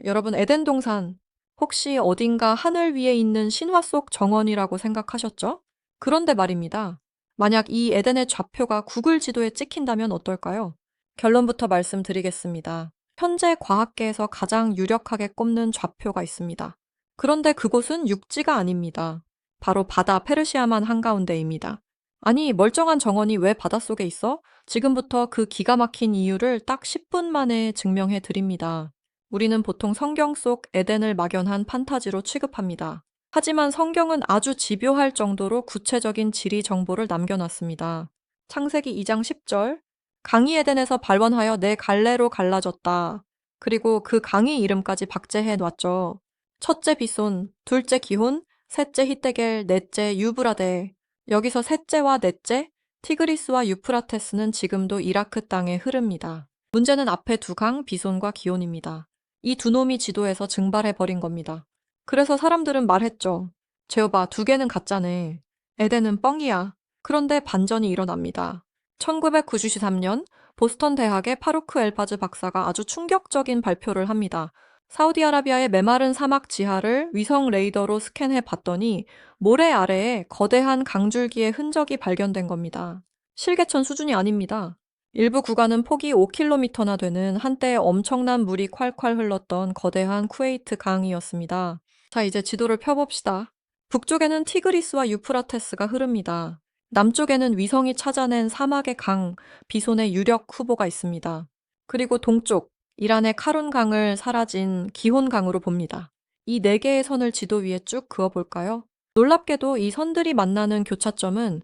여러분, 에덴 동산 혹시 어딘가 하늘 위에 있는 신화 속 정원이라고 생각하셨죠? 그런데 말입니다. 만약 이 에덴의 좌표가 구글 지도에 찍힌다면 어떨까요? 결론부터 말씀드리겠습니다. 현재 과학계에서 가장 유력하게 꼽는 좌표가 있습니다. 그런데 그곳은 육지가 아닙니다. 바로 바다 페르시아만 한가운데입니다. 아니, 멀쩡한 정원이 왜 바닷속에 있어? 지금부터 그 기가 막힌 이유를 딱 10분 만에 증명해 드립니다. 우리는 보통 성경 속 에덴을 막연한 판타지로 취급합니다. 하지만 성경은 아주 집요할 정도로 구체적인 지리 정보를 남겨놨습니다. 창세기 2장 10절, 강이 에덴에서 발원하여 내 갈래로 갈라졌다. 그리고 그 강이 이름까지 박제해 놨죠. 첫째 비손, 둘째 기혼, 셋째 히데겔, 넷째 유브라데. 여기서 셋째와 넷째, 티그리스와 유프라테스는 지금도 이라크 땅에 흐릅니다. 문제는 앞에 두 강, 비손과 기온입니다. 이 두 놈이 지도에서 증발해버린 겁니다. 그래서 사람들은 말했죠. 제오바, 두 개는 가짜네. 에덴은 뻥이야. 그런데 반전이 일어납니다. 1993년 보스턴 대학의 파루크 엘파즈 박사가 아주 충격적인 발표를 합니다. 사우디아라비아의 메마른 사막 지하를 위성 레이더로 스캔해 봤더니 모래 아래에 거대한 강줄기의 흔적이 발견된 겁니다. 실개천 수준이 아닙니다. 일부 구간은 폭이 5km나 되는 한때 엄청난 물이 콸콸 흘렀던 거대한 쿠웨이트 강이었습니다. 자, 이제 지도를 펴봅시다. 북쪽에는 티그리스와 유프라테스가 흐릅니다. 남쪽에는 위성이 찾아낸 사막의 강, 비손의 유력 후보가 있습니다. 그리고 동쪽, 이란의 카룬 강을 사라진 기혼 강으로 봅니다. 이 네 개의 선을 지도 위에 쭉 그어볼까요? 놀랍게도 이 선들이 만나는 교차점은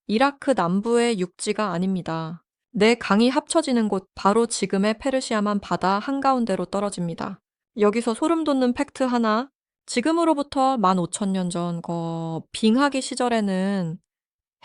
이라크 남부의 육지가 아닙니다. 네 강이 합쳐지는 곳 바로 지금의 페르시아만 바다 한가운데로 떨어집니다. 여기서 소름 돋는 팩트 하나. 지금으로부터 15,000년 전 빙하기 시절에는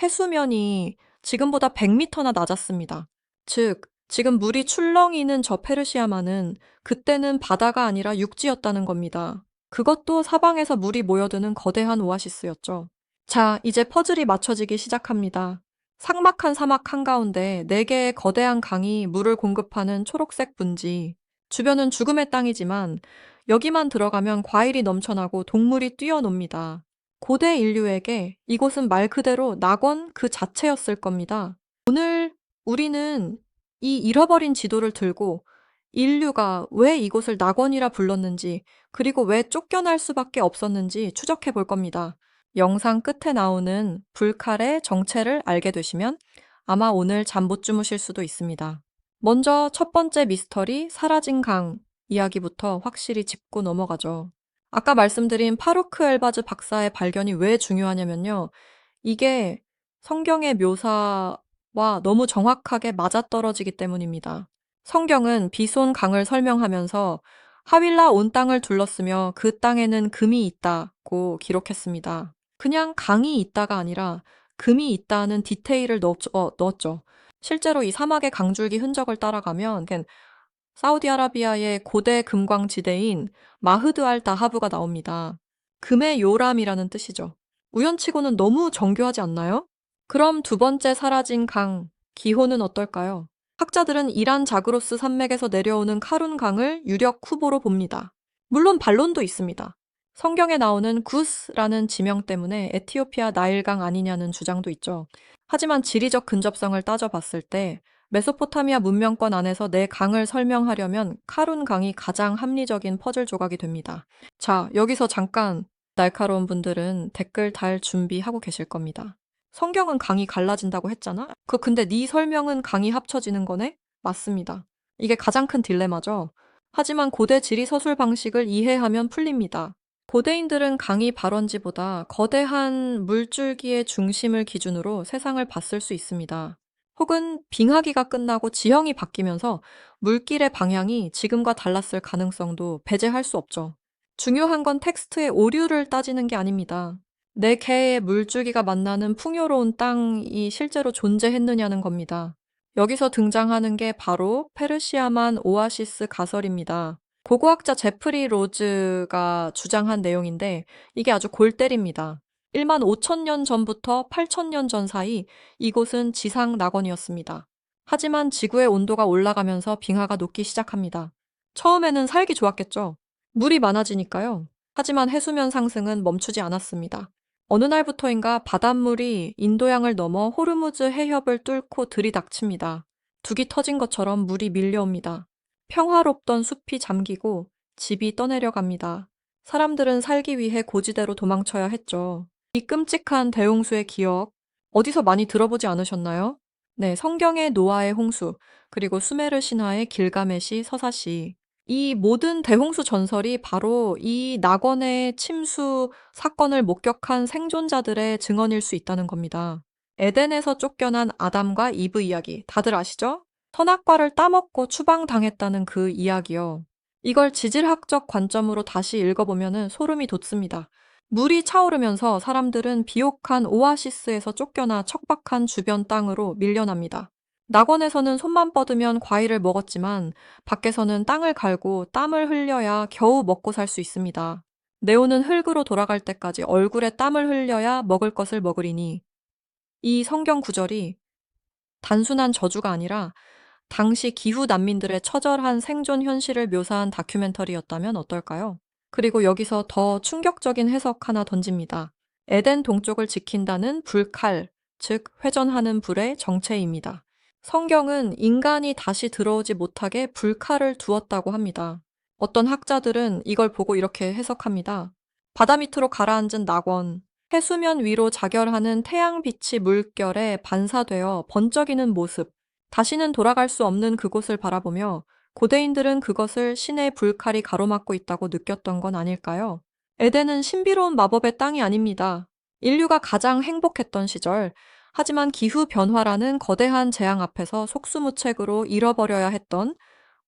해수면이 지금보다 100m나 낮았습니다. 즉, 지금 물이 출렁이는 저 페르시아만은 그때는 바다가 아니라 육지였다는 겁니다. 그것도 사방에서 물이 모여드는 거대한 오아시스였죠. 자, 이제 퍼즐이 맞춰지기 시작합니다. 삭막한 사막 한가운데 4개의 거대한 강이 물을 공급하는 초록색 분지. 주변은 죽음의 땅이지만 여기만 들어가면 과일이 넘쳐나고 동물이 뛰어놉니다. 고대 인류에게 이곳은 말 그대로 낙원 그 자체였을 겁니다. 오늘 우리는 이 잃어버린 지도를 들고 인류가 왜 이곳을 낙원이라 불렀는지, 그리고 왜 쫓겨날 수밖에 없었는지 추적해 볼 겁니다. 영상 끝에 나오는 불칼의 정체를 알게 되시면 아마 오늘 잠 못 주무실 수도 있습니다. 먼저 첫 번째 미스터리 사라진 강 이야기부터 확실히 짚고 넘어가죠. 아까 말씀드린 파루크 엘바즈 박사의 발견이 왜 중요하냐면요. 이게 성경의 묘사와 너무 정확하게 맞아떨어지기 때문입니다. 성경은 비손 강을 설명하면서 하윌라 온 땅을 둘렀으며 그 땅에는 금이 있다고 기록했습니다. 그냥 강이 있다가 아니라 금이 있다는 디테일을 넣었죠. 실제로 이 사막의 강줄기 흔적을 따라가면 사우디아라비아의 고대 금광지대인 마흐드 알 다하브가 나옵니다. 금의 요람이라는 뜻이죠. 우연치고는 너무 정교하지 않나요? 그럼 두 번째 사라진 강, 기호는 어떨까요? 학자들은 이란 자그로스 산맥에서 내려오는 카룬 강을 유력 후보로 봅니다. 물론 반론도 있습니다. 성경에 나오는 구스라는 지명 때문에 에티오피아 나일강 아니냐는 주장도 있죠. 하지만 지리적 근접성을 따져봤을 때 메소포타미아 문명권 안에서 네 강을 설명하려면 카룬 강이 가장 합리적인 퍼즐 조각이 됩니다. 자, 여기서 잠깐 날카로운 분들은 댓글 달 준비하고 계실 겁니다. 성경은 강이 갈라진다고 했잖아? 근데 네 설명은 강이 합쳐지는 거네? 맞습니다. 이게 가장 큰 딜레마죠. 하지만 고대 지리 서술 방식을 이해하면 풀립니다. 고대인들은 강이 발원지보다 거대한 물줄기의 중심을 기준으로 세상을 봤을 수 있습니다. 혹은 빙하기가 끝나고 지형이 바뀌면서 물길의 방향이 지금과 달랐을 가능성도 배제할 수 없죠. 중요한 건 텍스트의 오류를 따지는 게 아닙니다. 네 개의 물줄기가 만나는 풍요로운 땅이 실제로 존재했느냐는 겁니다. 여기서 등장하는 게 바로 페르시아만 오아시스 가설입니다. 고고학자 제프리 로즈가 주장한 내용인데 이게 아주 골 때립니다. 1만 5천 년 전부터 8천 년 전 사이 이곳은 지상 낙원이었습니다. 하지만 지구의 온도가 올라가면서 빙하가 녹기 시작합니다. 처음에는 살기 좋았겠죠. 물이 많아지니까요. 하지만 해수면 상승은 멈추지 않았습니다. 어느 날부터인가 바닷물이 인도양을 넘어 호르무즈 해협을 뚫고 들이닥칩니다. 둑이 터진 것처럼 물이 밀려옵니다. 평화롭던 숲이 잠기고 집이 떠내려갑니다. 사람들은 살기 위해 고지대로 도망쳐야 했죠. 이 끔찍한 대홍수의 기억, 어디서 많이 들어보지 않으셨나요? 네, 성경의 노아의 홍수, 그리고 수메르 신화의 길가메시 서사시. 이 모든 대홍수 전설이 바로 이 낙원의 침수 사건을 목격한 생존자들의 증언일 수 있다는 겁니다. 에덴에서 쫓겨난 아담과 이브 이야기, 다들 아시죠? 선악과를 따먹고 추방당했다는 그 이야기요. 이걸 지질학적 관점으로 다시 읽어보면 소름이 돋습니다. 물이 차오르면서 사람들은 비옥한 오아시스에서 쫓겨나 척박한 주변 땅으로 밀려납니다. 낙원에서는 손만 뻗으면 과일을 먹었지만 밖에서는 땅을 갈고 땀을 흘려야 겨우 먹고 살 수 있습니다. 네오는 흙으로 돌아갈 때까지 얼굴에 땀을 흘려야 먹을 것을 먹으리니, 이 성경 구절이 단순한 저주가 아니라 당시 기후 난민들의 처절한 생존 현실을 묘사한 다큐멘터리였다면 어떨까요? 그리고 여기서 더 충격적인 해석 하나 던집니다. 에덴 동쪽을 지킨다는 불칼, 즉 회전하는 불의 정체입니다. 성경은 인간이 다시 들어오지 못하게 불칼을 두었다고 합니다. 어떤 학자들은 이걸 보고 이렇게 해석합니다. 바다 밑으로 가라앉은 낙원, 해수면 위로 자결하는 태양빛이 물결에 반사되어 번쩍이는 모습, 다시는 돌아갈 수 없는 그곳을 바라보며 고대인들은 그것을 신의 불칼이 가로막고 있다고 느꼈던 건 아닐까요? 에덴은 신비로운 마법의 땅이 아닙니다. 인류가 가장 행복했던 시절, 하지만 기후 변화라는 거대한 재앙 앞에서 속수무책으로 잃어버려야 했던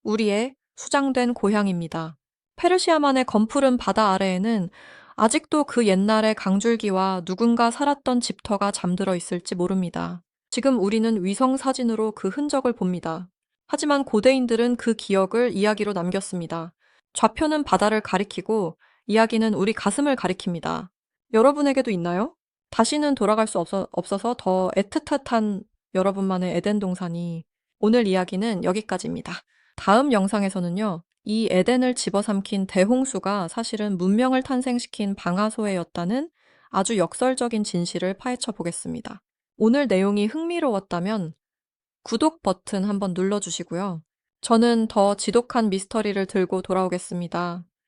우리의 수장된 고향입니다. 페르시아만의 검푸른 바다 아래에는 아직도 그 옛날의 강줄기와 누군가 살았던 집터가 잠들어 있을지 모릅니다. 지금 우리는 위성 사진으로 그 흔적을 봅니다. 하지만 고대인들은 그 기억을 이야기로 남겼습니다. 좌표는 바다를 가리키고 이야기는 우리 가슴을 가리킵니다. 여러분에게도 있나요? 다시는 돌아갈 수 없어서 더 애틋한 여러분만의 에덴 동산이. 오늘 이야기는 여기까지입니다. 다음 영상에서는요, 이 에덴을 집어삼킨 대홍수가 사실은 문명을 탄생시킨 방아소해였다는 아주 역설적인 진실을 파헤쳐 보겠습니다. 오늘 내용이 흥미로웠다면 구독 버튼 한번 눌러주시고요. 저는 더 지독한 미스터리를 들고 돌아오겠습니다.